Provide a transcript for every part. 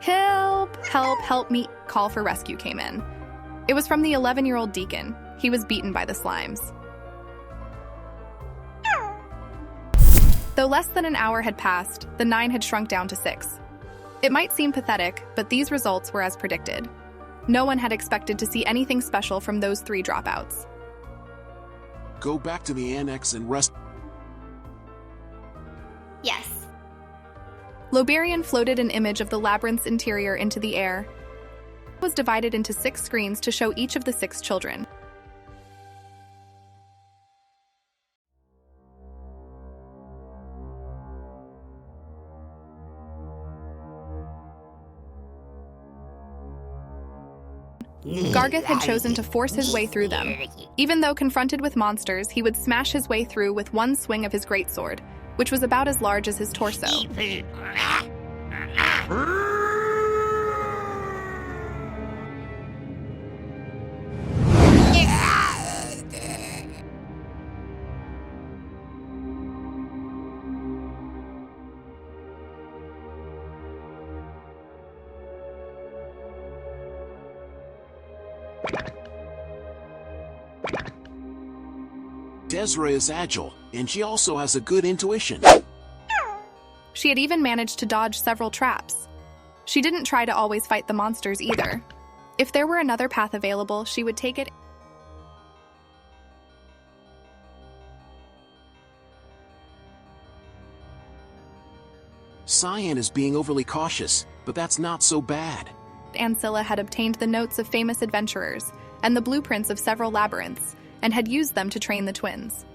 Help! Help! Help me! Call for rescue came in. It was from the 11-year-old deacon. He was beaten by the slimes. Though less than an hour had passed, the 9 had shrunk down to 6. It might seem pathetic, but these results were as predicted. No one had expected to see anything special from those 3 dropouts. Go back to the annex and rest. Yes. Labyrinth floated an image of the labyrinth's interior into the air. It was divided into 6 screens to show each of the 6 children. Gargeth had chosen to force his way through them. Even though confronted with monsters, he would smash his way through with one swing of his greatsword, which was about as large as his torso. Desiree is agile, and she also has a good intuition. She had even managed to dodge several traps. She didn't try to always fight the monsters either. If there were another path available, she would take it. Cyan is being overly cautious, but that's not so bad. Ancilla had obtained the notes of famous adventurers and the blueprints of several labyrinths, and had used them to train the twins.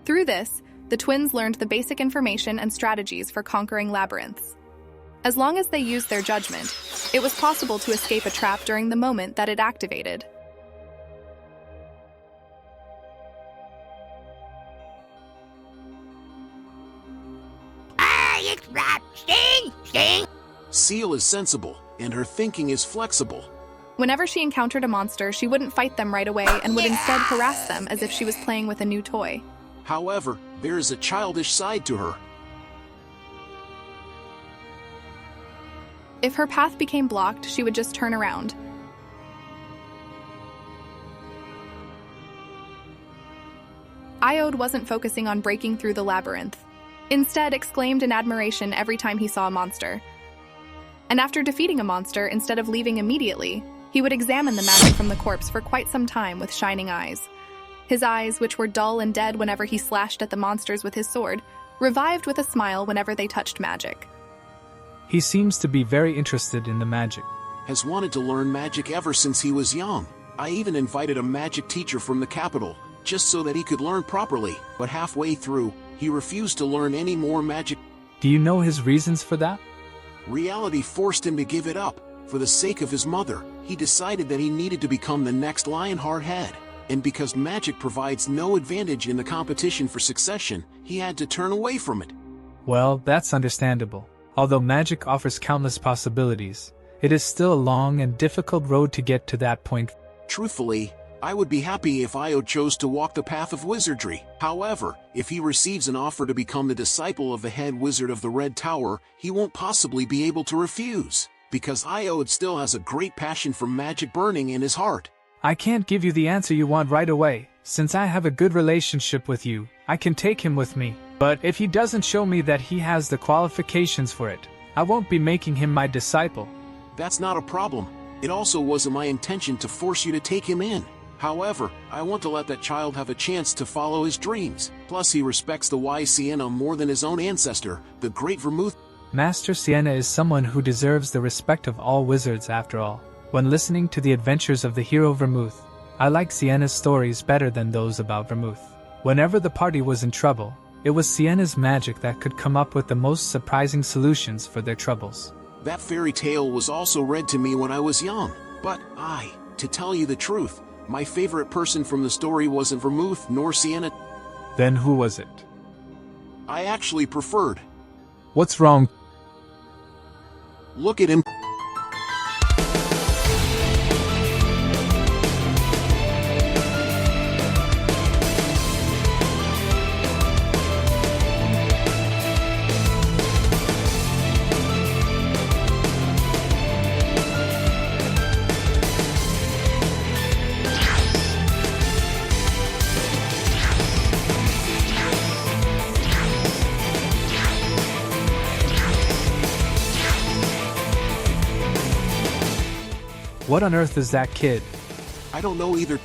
Through this, the twins learned the basic information and strategies for conquering labyrinths. As long as they used their judgment, it was possible to escape a trap during the moment that it activated. It's trap! Sting! Sting! Seal is sensible, and her thinking is flexible. Whenever she encountered a monster, she wouldn't fight them right away and would instead harass them as if she was playing with a new toy. However, there is a childish side to her. If her path became blocked, she would just turn around. Iode wasn't focusing on breaking through the labyrinth. Instead, exclaimed in admiration every time he saw a monster. And after defeating a monster, instead of leaving immediately, he would examine the magic from the corpse for quite some time with shining eyes. His eyes, which were dull and dead whenever he slashed at the monsters with his sword, revived with a smile whenever they touched magic. He seems to be very interested in the magic. Has wanted to learn magic ever since he was young. I even invited a magic teacher from the capital, just so that he could learn properly, but halfway through, he refused to learn any more magic. Do you know his reasons for that? Reality forced him to give it up. For the sake of his mother, he decided that he needed to become the next Lionheart head. And because magic provides no advantage in the competition for succession, he had to turn away from it. Well, that's understandable. Although magic offers countless possibilities, it is still a long and difficult road to get to that point. Truthfully, I would be happy if Io chose to walk the path of wizardry. However, if he receives an offer to become the disciple of the head wizard of the Red Tower, he won't possibly be able to refuse, because Iode still has a great passion for magic burning in his heart. I can't give you the answer you want right away. Since I have a good relationship with you, I can take him with me. But if he doesn't show me that he has the qualifications for it, I won't be making him my disciple. That's not a problem. It also wasn't my intention to force you to take him in. However, I want to let that child have a chance to follow his dreams. Plus, he respects the wise Sienna more than his own ancestor, the Great Vermouth. Master Sienna is someone who deserves the respect of all wizards after all. When listening to the adventures of the hero Vermouth, I like Sienna's stories better than those about Vermouth. Whenever the party was in trouble, it was Sienna's magic that could come up with the most surprising solutions for their troubles. That fairy tale was also read to me when I was young, but to tell you the truth, my favorite person from the story wasn't Vermouth nor Sienna. Then who was it? I actually preferred. What's wrong? Look at him. What on earth is that kid? I don't know either.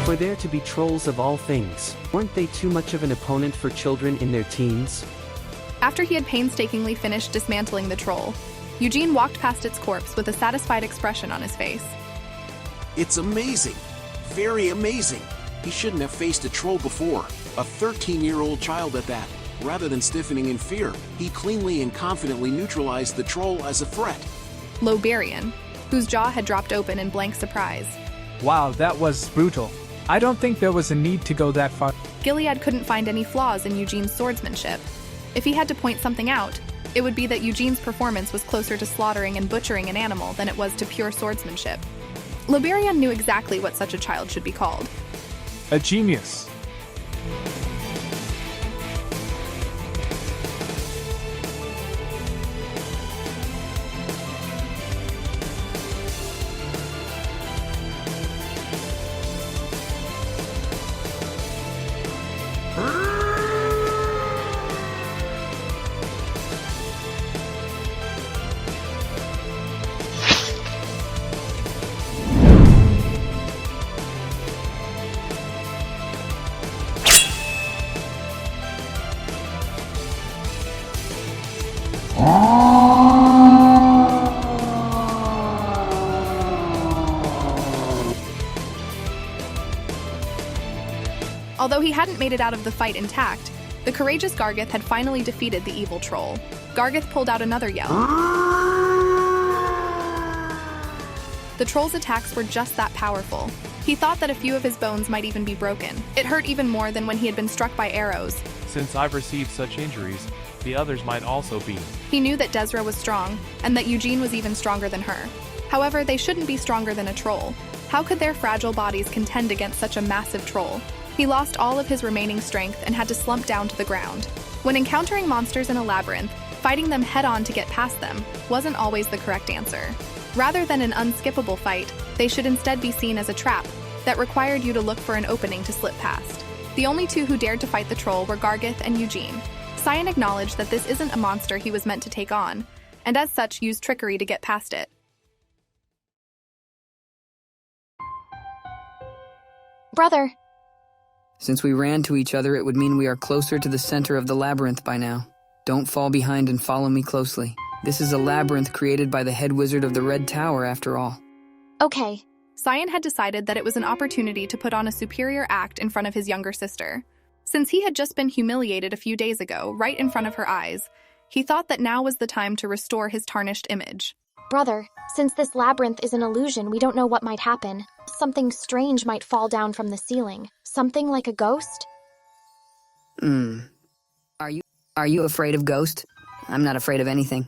For there to be trolls of all things, weren't they too much of an opponent for children in their teens? After he had painstakingly finished dismantling the troll, Eugene walked past its corpse with a satisfied expression on his face. It's amazing. Very amazing. He shouldn't have faced a troll before. A 13-year-old child at that. Rather than stiffening in fear, he cleanly and confidently neutralized the troll as a threat. Loberian, whose jaw had dropped open in blank surprise. Wow, that was brutal. I don't think there was a need to go that far. Gilead couldn't find any flaws in Eugene's swordsmanship. If he had to point something out, it would be that Eugene's performance was closer to slaughtering and butchering an animal than it was to pure swordsmanship. Loberian knew exactly what such a child should be called. A genius. Although he hadn't made it out of the fight intact, the courageous Gargith had finally defeated the evil troll. Gargith pulled out another yell. The troll's attacks were just that powerful. He thought that a few of his bones might even be broken. It hurt even more than when he had been struck by arrows. Since I've received such injuries, the others might also be. He knew that Desra was strong, and that Eugene was even stronger than her. However, they shouldn't be stronger than a troll. How could their fragile bodies contend against such a massive troll? He lost all of his remaining strength and had to slump down to the ground. When encountering monsters in a labyrinth, fighting them head-on to get past them wasn't always the correct answer. Rather than an unskippable fight, they should instead be seen as a trap that required you to look for an opening to slip past. The only two who dared to fight the troll were Gargith and Eugene. Cyan acknowledged that this isn't a monster he was meant to take on, and as such used trickery to get past it. Brother. Since we ran to each other, it would mean we are closer to the center of the labyrinth by now. Don't fall behind and follow me closely. This is a labyrinth created by the head wizard of the Red Tower, after all. Okay. Cyan had decided that it was an opportunity to put on a superior act in front of his younger sister. Since he had just been humiliated a few days ago, right in front of her eyes, he thought that now was the time to restore his tarnished image. Brother, since this labyrinth is an illusion, we don't know what might happen. Something strange might fall down from the ceiling. Something like a ghost? Are you afraid of ghosts? I'm not afraid of anything.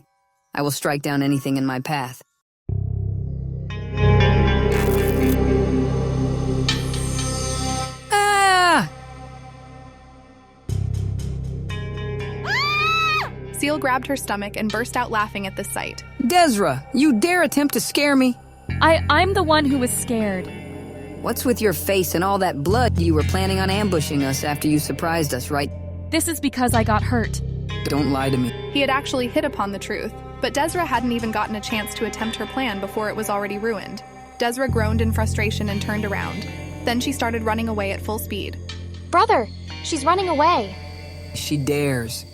I will strike down anything in my path. Ah! Seal grabbed her stomach and burst out laughing at this sight. Desra, you dare attempt to scare me? I'm the one who was scared. What's with your face and all that blood? You were planning on ambushing us after you surprised us, right? This is because I got hurt. Don't lie to me. He had actually hit upon the truth, but Desra hadn't even gotten a chance to attempt her plan before it was already ruined. Desra groaned in frustration and turned around. Then she started running away at full speed. Brother, she's running away. She dares.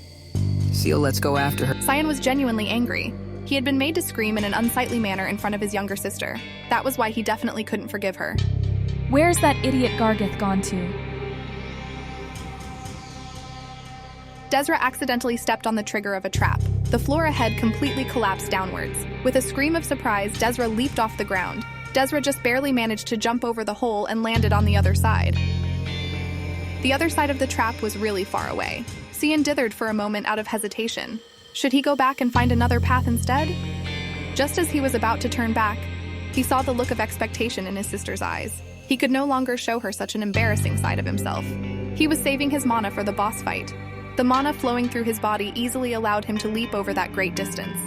Seal, let's go after her. Cyan was genuinely angry. He had been made to scream in an unsightly manner in front of his younger sister. That was why he definitely couldn't forgive her. Where's that idiot Gargith gone to? Desra accidentally stepped on the trigger of a trap. The floor ahead completely collapsed downwards. With a scream of surprise, Desra leaped off the ground. Desra just barely managed to jump over the hole and landed on the other side. The other side of the trap was really far away. Cyan dithered for a moment out of hesitation. Should he go back and find another path instead? Just as he was about to turn back, he saw the look of expectation in his sister's eyes. He could no longer show her such an embarrassing side of himself. He was saving his mana for the boss fight. The mana flowing through his body easily allowed him to leap over that great distance.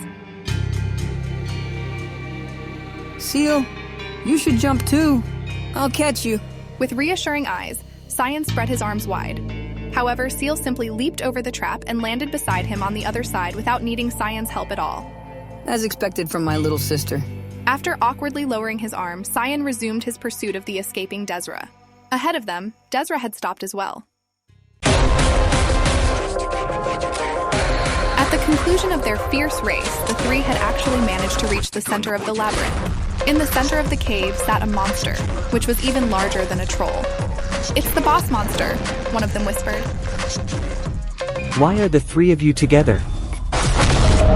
Seal, you should jump too. I'll catch you. With reassuring eyes, Cyan spread his arms wide. However, Seal simply leaped over the trap and landed beside him on the other side without needing Cyan's help at all. As expected from my little sister. After awkwardly lowering his arm, Cyan resumed his pursuit of the escaping Desra. Ahead of them, Desra had stopped as well. At the conclusion of their fierce race, the three had actually managed to reach the center of the labyrinth. In the center of the cave sat a monster, which was even larger than a troll. "It's the boss monster," one of them whispered. Why are the three of you together?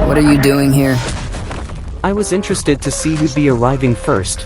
What are you doing here? I was interested to see who'd be arriving first.